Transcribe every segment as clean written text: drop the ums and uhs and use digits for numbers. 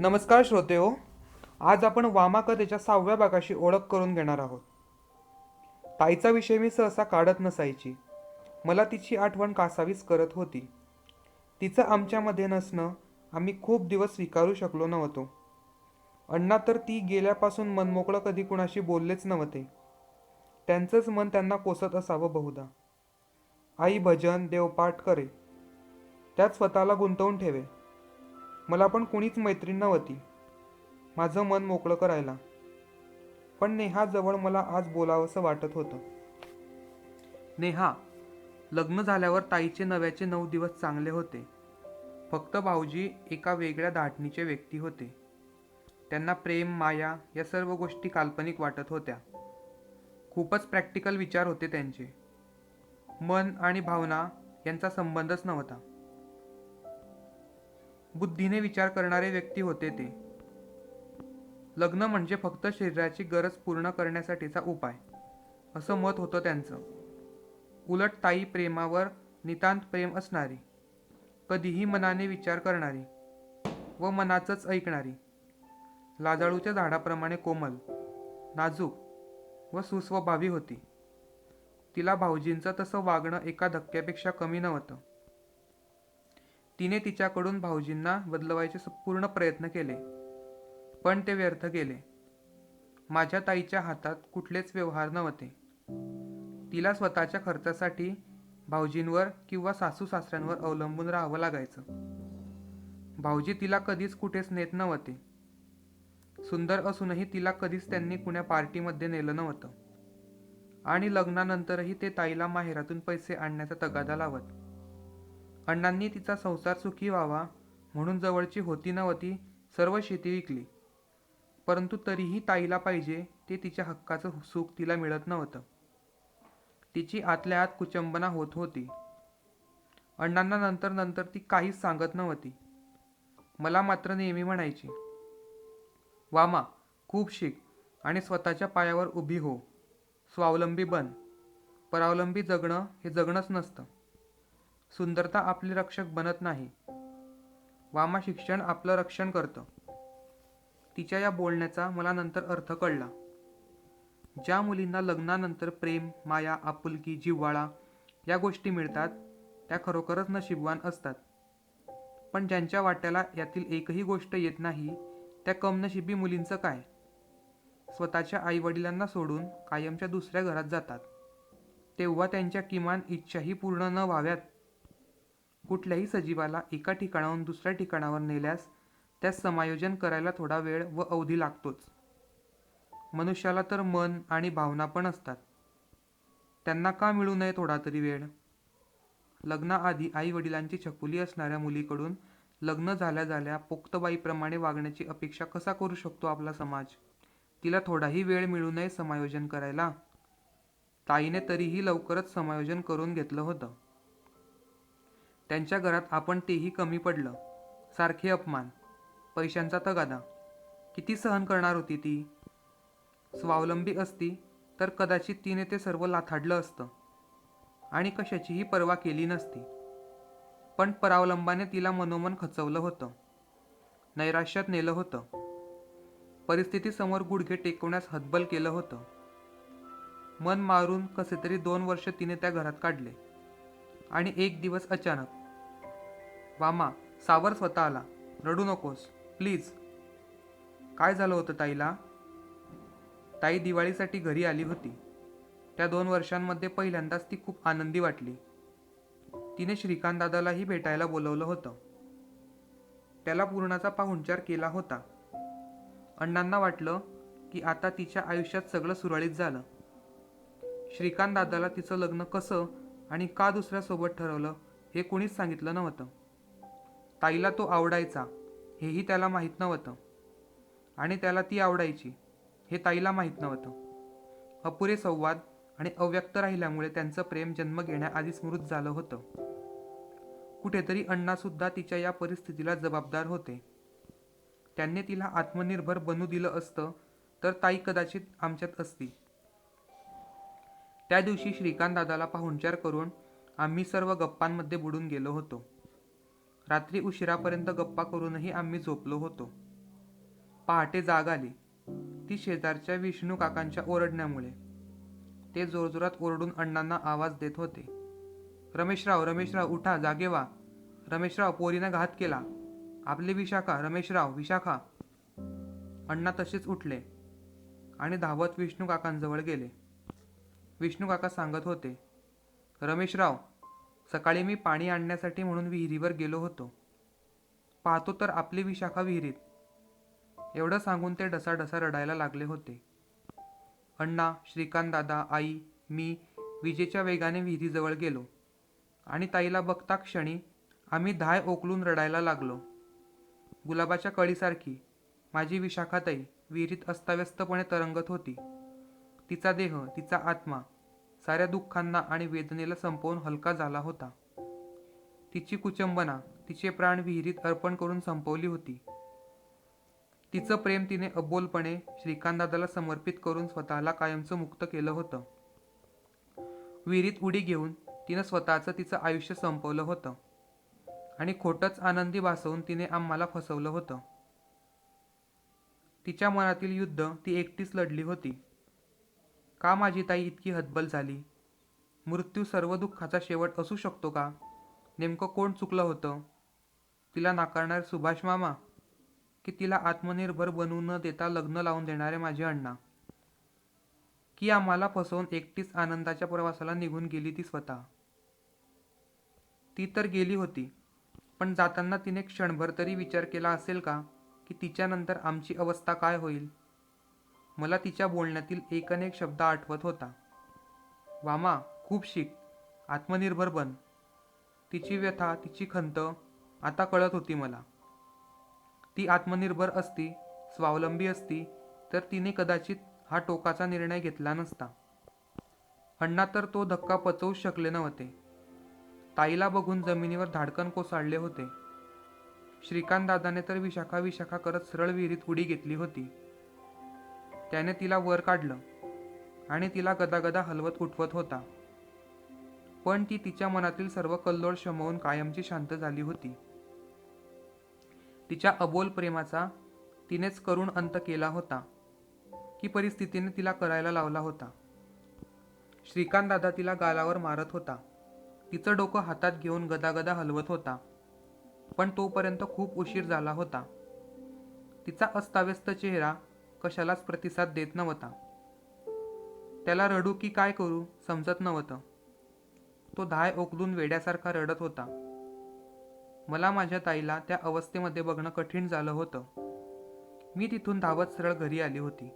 नमस्कार श्रोते हो. आज आपण वामा कथेच्या 6व्या भागाशी ओळख करून घेणार आहोत. ताईचा विषय मी सहसा काढत नसायची. मला तिची आठवण कासावीस करत होती. तिचं आमच्यामध्ये नसणं आम्ही खूप दिवस स्वीकारू शकलो नव्हतो. अण्णा तर ती गेल्यापासून मनमोकळं कधी कुणाशी बोललेच नव्हते. त्यांचंच मन त्यांना कोसत असावं बहुधा. आई भजन देवपाठ करे, त्यात स्वतःला गुंतवून ठेवे. मला पण कुणीच मैत्रीण नव्हती माझं मन मोकळं करायला. पण नेहा जवळ मला आज बोलावंसं वाटत होतं. नेहा, लग्न झाल्यावर ताईचे नव्याचे 9 दिवस चांगले होते. फक्त भाऊजी एका वेगळ्या धाटणीचे व्यक्ती होते. त्यांना प्रेम माया या सर्व गोष्टी काल्पनिक वाटत होत्या. खूपच प्रॅक्टिकल विचार होते त्यांचे. मन आणि भावना यांचा संबंधच नव्हता. बुद्धीने विचार करणारे व्यक्ती होते ते. लग्न म्हणजे फक्त शरीराची गरज पूर्ण करण्यासाठीचा उपाय असं मत होतं त्यांचं. उलट ताई प्रेमावर नितांत प्रेम असणारी, कधीही मनाने विचार करणारी व मनाचंच ऐकणारी, लाजाळूच्या झाडाप्रमाणे कोमल, नाजूक व सुस्वभावी होती. तिला भाऊजींचं तसं वागणं एका धक्क्यापेक्षा कमी नव्हतं. तिने तिच्याकडून भाऊजींना बदलवायचे पूर्ण प्रयत्न केले, पण ते व्यर्थ गेले. माझ्या ताईच्या हातात कुठलेच व्यवहार नव्हते. तिला स्वतःच्या खर्चासाठी भाऊजींवर किंवा सासू सासऱ्यांवर अवलंबून राहावं लागायचं. भाऊजी तिला कधीच कुठेच नेत नव्हते. सुंदर असूनही तिला कधीच त्यांनी कुण्या पार्टीमध्ये नेलं नव्हतं. आणि लग्नानंतरही ते ताईला माहेरातून पैसे आणण्याचा तगादा लावत. अण्णांनी तिचा संसार सुखी व्हावा म्हणून जवळची होती नव्हती सर्व शेती विकली. परंतु तरीही ताईला पाहिजे ते तिच्या हक्काचं सुख तिला मिळत नव्हतं. तिची आतल्या आत कुचंबना होत होती. अण्णांना नंतर नंतर ती काहीच सांगत नव्हती. मला मात्र नेहमी म्हणायची, वामा, खूप शिक आणि स्वतःच्या पायावर उभी हो. स्वावलंबी बन. परावलंबी जगणं हे जगणंच नसतं. सुंदरता आपली रक्षक बनत नाही. वामा, शिक्षण आपलं रक्षण करतं. तिच्या या बोलण्याचा मला नंतर अर्थ कळला. ज्या मुलींना लग्नानंतर प्रेम माया आपुलकी जिव्हाळा या गोष्टी मिळतात त्या खरोखरच नशीबवान असतात. पण ज्यांच्या वाट्याला यातील एकही गोष्ट येत नाही त्या कमनशिबी मुलींचं काय? स्वतःच्या आईवडिलांना सोडून कायमच्या दुसऱ्या घरात जातात. तेव्हा त्यांच्या किमान इच्छाही पूर्ण न व्हाव्यात. कुठल्याही सजीवाला एका ठिकाणाहून दुसऱ्या ठिकाणावर नेल्यास त्यास समायोजन करायला थोडा वेळ व अवधी लागतोच. मनुष्याला तर मन आणि भावना पण असतात. त्यांना का मिळू नये थोडा तरी वेळ? लग्नाआधी आई वडिलांची छकुली असणाऱ्या मुलीकडून लग्न झाल्या झाल्या पोक्तबाईप्रमाणे वागण्याची अपेक्षा कसा करू शकतो आपला समाज? तिला थोडाही वेळ मिळू नये समायोजन करायला? ताईने तरीही लवकरच समायोजन करून घेतलं होतं. त्यांच्या घरात आपण तेही कमी पडलं. सारखे अपमान, पैशांचा तगादा. किती सहन करणार होती ती? स्वावलंबी असती तर कदाचित तिने ते सर्व लाथाडलं असतं आणि कशाचीही पर्वा केली नसती. पण परावलंबाने तिला मनोमन खचवलं होतं, नैराश्यात नेलं होतं. परिस्थितीसमोर गुडघे टेकवण्यास हतबल केलं होतं. मन मारून कसे तरी 2 वर्ष तिने त्या घरात काढले. आणि एक दिवस अचानक, वामा, सावर स्वतःला, रडू नकोस प्लीज. काय झालं होतं ताईला? ताई दिवाळीसाठी घरी आली होती. त्या 2 वर्षांमध्ये पहिल्यांदाच ती खूप आनंदी वाटली. तिने श्रीकांत दादालाही भेटायला बोलवलं होतं. त्याला पूर्णाचा पाहुणचार केला होता. अण्णांना वाटलं की आता तिच्या आयुष्यात सगळं सुरळीत झालं. श्रीकांत दादाला तिचं लग्न कसं आणि का दुसऱ्यासोबत ठरवलं हे कुणीच सांगितलं नव्हतं. ताईला तो आवडायचा हेही त्याला माहीत नव्हतं आणि त्याला ती आवडायची हे ताईला माहीत नव्हतं. अपुरे संवाद आणि अव्यक्त राहिल्यामुळे त्यांचं प्रेम जन्म घेण्याआधीच मृत झालं होतं. कुठेतरी अण्णासुद्धा तिच्या या परिस्थितीला जबाबदार होते. त्यांनी तिला आत्मनिर्भर बनू दिलं असतं तर ताई कदाचित आमच्यात असती. त्या दिवशी श्रीकांत दादाला पाहुणचार करून आम्ही सर्व गप्पांमध्ये बुडून गेलो होतो. रात्री उशिरापर्यंत गप्पा करूनही आम्ही झोपलो होतो. पहाटे जाग आली, ती शेजारच्या विष्णू काकांच्या ओरडण्यामुळे. ते जोरजोरात ओरडून अण्णांना आवाज देत होते. रमेशराव, रमेशराव, उठा, जागे व्हा. रमेशराव, पोरीनं घात केला. आपली विशाखा, रमेशराव, विशाखा. अण्णा तसेच उठले आणि धावत विष्णू काकांजवळ गेले. विष्णू काका सांगत होते, रमेशराव, सकाळी मी पाणी आणण्यासाठी म्हणून विहिरीवर गेलो होतो. पाहतो तर आपली विशाखा विहिरीत. एवढं सांगून ते ढसाढसा रडायला लागले होते. अण्णा, श्रीकांत दादा, आई, मी विजेच्या वेगाने विहिरीजवळ गेलो आणि ताईला बघता क्षणी आम्ही धाय ओकलून रडायला लागलो. गुलाबाच्या कळीसारखी माझी विशाखाताई विहिरीत अस्ताव्यस्तपणे तरंगत होती. तिचा देह, तिचा आत्मा साऱ्या दुःखांना आणि वेदनेला संपवून हलका झाला होता. तिची कुचंबना, तिचे प्राण विहिरीत अर्पण करून संपवली होती. तिचं प्रेम तिने अबोलपणे श्रीकांतदादाला समर्पित करून स्वतःला कायमचं मुक्त केलं होतं. विहिरीत उडी घेऊन तिनं तिचं आयुष्य संपवलं होतं आणि खोटंच आनंदी भासवून तिने आम्हाला फसवलं होतं. तिच्या मनातील युद्ध ती एकटीच लढली होती. का माझी ताई इतकी हतबल झाली? मृत्यू सर्व दुःखाचा शेवट असू शकतो का? नेमकं कोण चुकलं होतं? तिला नाकारणारे सुभाष मामा, की तिला आत्मनिर्भर बनवू न देता लग्न लावून देणारे माझे अण्णा, की आम्हाला फसवून एकटीच आनंदाच्या प्रवासाला निघून गेली ती स्वतः? ती तर गेली होती, पण जाताना तिने क्षणभर तरी विचार केला असेल का की तिच्यानंतर आमची अवस्था काय होईल? मला तिच्या बोलण्यातील एकनेक शब्द आठवत होता. वामा, खूप शिक, आत्मनिर्भर बन. तिची व्यथा, तिची खंत आता कळत होती मला. ती आत्मनिर्भर असती, स्वावलंबी असती, तर तिने कदाचित हा टोकाचा निर्णय घेतला नसता. अण्णा तर तो धक्का पचवूच शकले नव्हते. ताईला बघून जमिनीवर धाडकन कोसळले होते. श्रीकांत दादाने तर विशाखा विशाखा करत सरळ विहिरीत उडी घेतली होती. त्याने तिला वर काढलं आणि तिला गदागदा हलवत उठवत होता. पण ती तिच्या मनातील सर्व कल्लोळ शमवून कायमची शांत झाली होती. तिच्या अबोल प्रेमाचा तिनेच करुण अंत केला होता, की परिस्थितीने तिला करायला लावला होता. श्रीकांत दादा तिला गालावर मारत होता. तिचं डोकं हातात घेऊन गदागदा हलवत होता. पण तोपर्यंत खूप उशीर झाला होता. तिचा अस्ताव्यस्त चेहरा कशालाच प्रतिसाद देत नव्हता. त्याला रडू की काय करू समजत नव्हतं. तो धाय ओकलून वेड्यासारखा रडत होता. मला माझ्या ताईला त्या अवस्थेमध्ये बघणं कठीण झालं होतं. मी तिथून धावत सरळ घरी आली होती.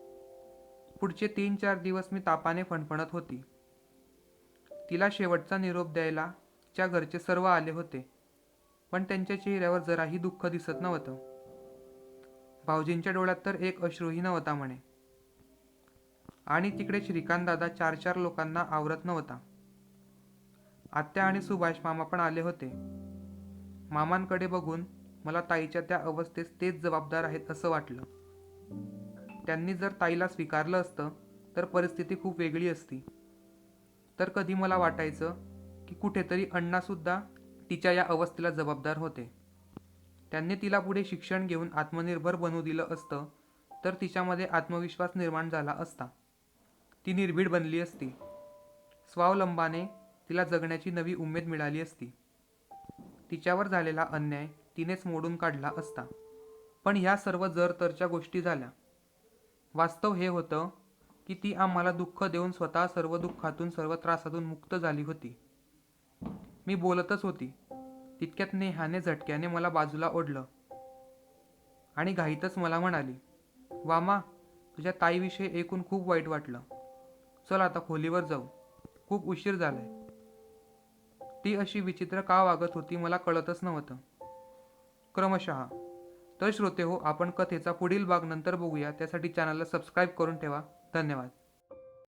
पुढचे 3-4 दिवस मी तापाने फणफणत होती. तिला शेवटचा निरोप द्यायला तिच्या घरचे सर्व आले होते, पण त्यांच्या चेहऱ्यावर जराही दुःख दिसत नव्हतं. भाऊजींच्या डोळ्यात तर एक अश्रूही नव्हता म्हणे. आणि तिकडे श्रीकांत दादा 4-4 लोकांना आवरत नव्हता. आत्या आणि सुभाष मामा पण आले होते. मामांकडे बघून मला ताईच्या त्या अवस्थेस तेच जबाबदार आहेत असं वाटलं. त्यांनी जर ताईला स्वीकारलं असतं तर परिस्थिती खूप वेगळी असती. तर कधी मला वाटायचं की कुठेतरी अण्णासुद्धा तिच्या या अवस्थेला जबाबदार होते. त्यांनी तिला पुढे शिक्षण घेऊन आत्मनिर्भर बनवू दिलं असतं तर तिच्यामध्ये आत्मविश्वास निर्माण झाला असता. ती निर्भीड बनली असती. स्वावलंबाने तिला जगण्याची नवी उमेद मिळाली असती. तिच्यावर झालेला अन्याय तिनेच मोडून काढला असता. पण ह्या सर्व जरतरच्या गोष्टी झाल्या. वास्तव हे होतं की ती आम्हाला दुःख देऊन स्वतः सर्व दुःखातून, सर्व त्रासातून मुक्त झाली होती. मी बोलतच होती, तितक्यात नेहाने झटक्याने मला बाजूला ओढलं आणि घाईतच मला म्हणाली, वामा, तुझ्या ताईविषयी ऐकून खूप वाईट वाटलं. चल आता खोलीवर जाऊ, खूप उशीर झालाय. ती अशी विचित्र का वागत होती मला कळतच नव्हतं. क्रमशः. तर श्रोते हो, आपण कथेचा पुढील भाग नंतर बघूया. त्यासाठी चॅनलला सबस्क्राईब करून ठेवा. धन्यवाद.